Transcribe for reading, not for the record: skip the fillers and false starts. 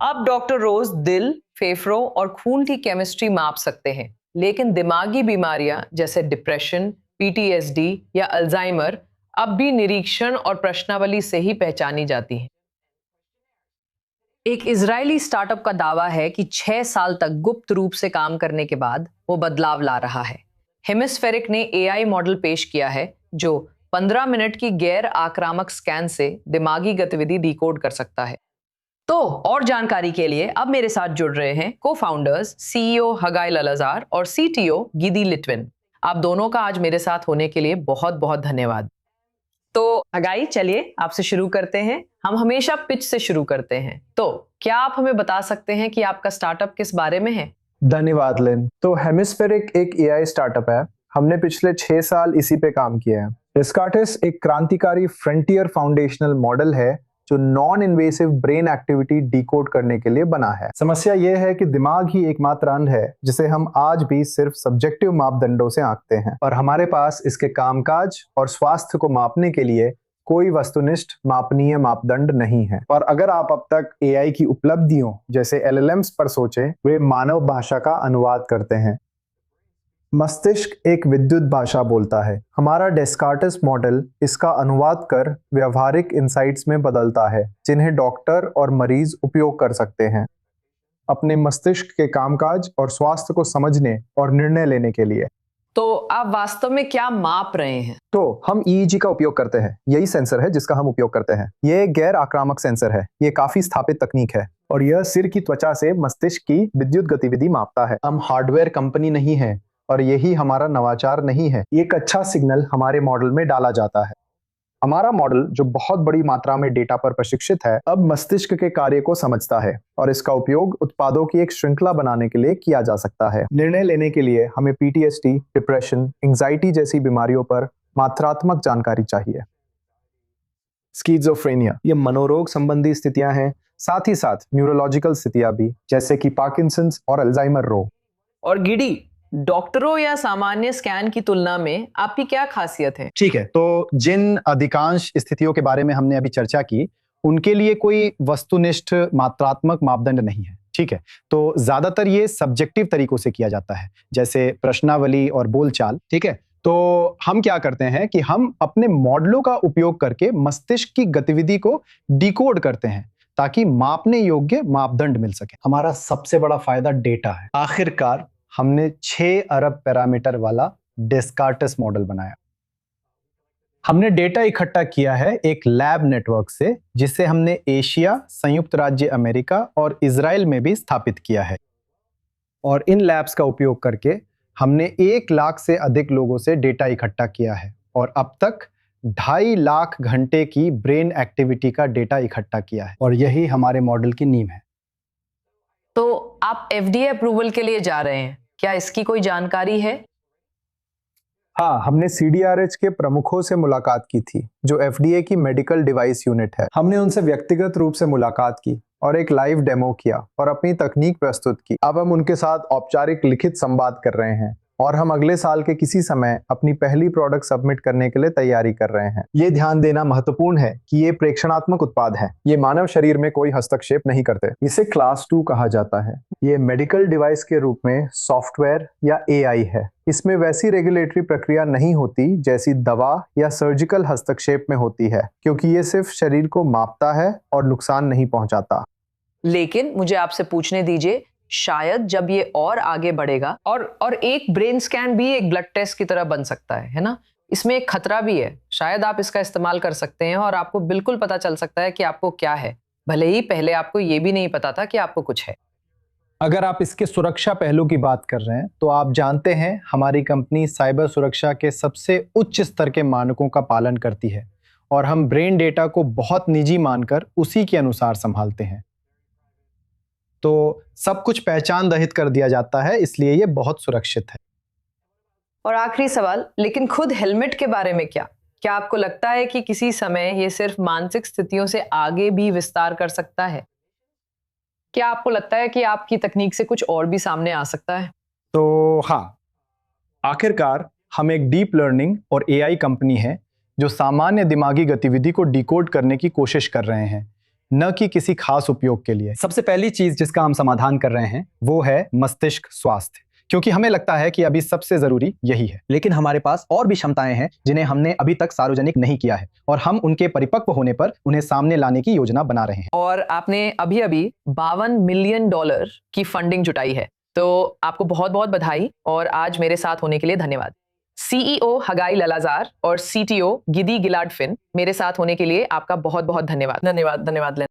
अब डॉक्टर रोज दिल, फेफड़ों और खून की केमिस्ट्री माप सकते हैं, लेकिन दिमागी बीमारियां जैसे डिप्रेशन, पीटीएसडी या अल्जाइमर अब भी निरीक्षण और प्रश्नावली से ही पहचानी जाती हैं। एक इजरायली स्टार्टअप का दावा है कि 6 साल तक गुप्त रूप से काम करने के बाद वो बदलाव ला रहा है। हेमिस्फेरिक ने एआई मॉडल पेश किया है जो 15 मिनट की गैर आक्रामक स्कैन से दिमागी गतिविधि डिकोड कर सकता है। तो और जानकारी के लिए अब मेरे साथ जुड़ रहे हैं को फाउंडर्स सीईओ हगाइल अलाजार और सीटीओ गिदी लिटविन। आप दोनों का आज मेरे साथ होने के लिए बहुत बहुत धन्यवाद। तो हगाई, चलिए आपसे शुरू करते हैं। हम हमेशा पिच से शुरू करते हैं, तो क्या आप हमें बता सकते हैं कि आपका स्टार्टअप किस बारे में है? धन्यवाद लिन। तो हेमिस्फेरिक एक एआई स्टार्टअप है। हमने पिछले 6 साल इसी पे काम किया है। डिस्कार्टिस एक क्रांतिकारी फ्रंटियर फाउंडेशनल मॉडल है जो non invasive brain activity decode करने के लिए बना है। समस्या यह है कि दिमाग ही एकमात्र अंग है जिसे हम आज भी सिर्फ सब्जेक्टिव मापदंडों से आंकते हैं, और हमारे पास इसके कामकाज और स्वास्थ्य को मापने के लिए कोई वस्तुनिष्ठ मापनीय मापदंड नहीं है। और अगर आप अब तक एआई की उपलब्धियों जैसे एलएलएम्स पर सोचें, वे मानव भाषा का अनुवाद करते हैं। मस्तिष्क एक विद्युत भाषा बोलता है। हमारा डेस्कार्टिस मॉडल इसका अनुवाद कर व्यवहारिक इंसाइट्स में बदलता है जिन्हें डॉक्टर और मरीज उपयोग कर सकते हैं अपने मस्तिष्क के कामकाज और स्वास्थ्य को समझने और निर्णय लेने के लिए। तो आप वास्तव में क्या माप रहे हैं? तो हम ईईजी का उपयोग करते हैं। यही सेंसर है जिसका हम उपयोग करते हैं। ये गैर आक्रामक सेंसर है। ये काफी स्थापित तकनीक है और यह सिर की त्वचा से मस्तिष्क की विद्युत गतिविधि मापता है। हम हार्डवेयर कंपनी नहीं है और यही हमारा नवाचार नहीं है। एक अच्छा सिग्नल हमारे मॉडल में डाला जाता है। हमारा मॉडल जो बहुत बड़ी मात्रा में डेटा पर प्रशिक्षित है, अब मस्तिष्क के कार्य को समझता है और इसका उपयोग उत्पादों की एक श्रृंखला बनाने के लिए किया जा सकता है। निर्णय लेने के लिए हमें पीटीएसडी, डिप्रेशन, एंजाइटी जैसी बीमारियों पर मात्रात्मक जानकारी चाहिए। स्किज़ोफ्रेनिया ये मनोरोग संबंधी स्थितियां हैं, साथ ही साथ न्यूरोलॉजिकल स्थितियां भी, जैसे कि पार्किंसंस और अल्जाइमर रोग। और गिडी, डॉक्टरों या सामान्य स्कैन की तुलना में आपकी क्या खासियत है? ठीक है, तो जिन अधिकांश स्थितियों के बारे में हमने अभी चर्चा की, उनके लिए कोई वस्तुनिष्ठ मात्रात्मक मापदंड नहीं है। ठीक है, तो ज्यादातर ये सब्जेक्टिव तरीकों से किया जाता है, जैसे प्रश्नावली और बोलचाल। ठीक है, तो हम क्या करते हैं कि हम अपने मॉडलों का उपयोग करके मस्तिष्क की गतिविधि को डिकोड करते हैं ताकि मापने योग्य मापदंड मिल सके। हमारा सबसे बड़ा फायदा डेटा है। आखिरकार हमने 6 अरब पैरामीटर वाला डेस्कार्टिस मॉडल बनाया। हमने डेटा इकट्ठा किया है एक लैब नेटवर्क से, जिसे हमने एशिया, संयुक्त राज्य अमेरिका और इजराइल में भी स्थापित किया है। और इन लैब्स का उपयोग करके हमने 1 लाख से अधिक लोगों से डेटा इकट्ठा किया है और अब तक 2.5 लाख घंटे की ब्रेन एक्टिविटी का डेटा इकट्ठा किया है, और यही हमारे मॉडल की नींव है। तो आप एफडीए अप्रूवल के लिए जा रहे हैं, क्या इसकी कोई जानकारी है? हाँ, हमने सीडीआरएच के प्रमुखों से मुलाकात की थी, जो एफडीए की मेडिकल डिवाइस यूनिट है। हमने उनसे व्यक्तिगत रूप से मुलाकात की और एक लाइव डेमो किया और अपनी तकनीक प्रस्तुत की। अब हम उनके साथ औपचारिक लिखित संवाद कर रहे हैं और हम अगले साल के किसी समय अपनी पहली प्रोडक्ट सबमिट करने के लिए तैयारी कर रहे हैं। ये ध्यान देना महत्वपूर्ण है कि ये प्रेक्षणात्मक उत्पाद है। ये मानव शरीर में कोई हस्तक्षेप नहीं करते। इसे क्लास 2 कहा जाता है। ये मेडिकल डिवाइस के रूप में सॉफ्टवेयर या एआई है। इसमें वैसी रेगुलेटरी प्रक्रिया नहीं होती जैसी दवा या सर्जिकल हस्तक्षेप में होती है, क्योंकि ये सिर्फ शरीर को मापता है और नुकसान नहीं पहुंचाता। लेकिन मुझे आपसे पूछने दीजिए, शायद जब ये और आगे बढ़ेगा और एक ब्रेन स्कैन भी एक ब्लड टेस्ट की तरह बन सकता है ना? इसमें एक खतरा भी है। शायद आप इसका इस्तेमाल कर सकते हैं और आपको बिल्कुल पता चल सकता है कि आपको क्या है, भले ही पहले आपको ये भी नहीं पता था कि आपको कुछ है। अगर आप इसके सुरक्षा पहलू की बात कर रहे हैं, तो आप जानते हैं हमारी कंपनी साइबर सुरक्षा के सबसे उच्च स्तर के मानकों का पालन करती है और हम ब्रेन डेटा को बहुत निजी मानकर उसी के अनुसार संभालते हैं। तो सब कुछ पहचान रहित कर दिया जाता है, इसलिए ये बहुत सुरक्षित है। और आखिरी सवाल, लेकिन खुद हेलमेट के बारे में क्या आपको लगता है कि किसी समय ये सिर्फ मानसिक स्थितियों से आगे भी विस्तार कर सकता है? क्या आपको लगता है कि आपकी तकनीक से कुछ और भी सामने आ सकता है? तो हाँ, आखिरकार हम एक डीप लर्निंग और एआई कंपनी है जो सामान्य दिमागी गतिविधि को डिकोड करने की कोशिश कर रहे हैं। न कि किसी खास उपयोग के लिए। सबसे पहली चीज जिसका हम समाधान कर रहे हैं वो है मस्तिष्क स्वास्थ्य, क्योंकि हमें लगता है कि अभी सबसे जरूरी यही है। लेकिन हमारे पास और भी क्षमताएं हैं जिन्हें हमने अभी तक सार्वजनिक नहीं किया है, और हम उनके परिपक्व होने पर उन्हें सामने लाने की योजना बना रहे हैं। और आपने अभी अभी $52 मिलियन की फंडिंग जुटाई है, तो आपको बहुत बहुत बधाई और आज मेरे साथ होने के लिए धन्यवाद। सीईओ हगाई ललाजार और सीटीओ गिदी गिलाड फिन, मेरे साथ होने के लिए आपका बहुत बहुत धन्यवाद। धन्यवाद।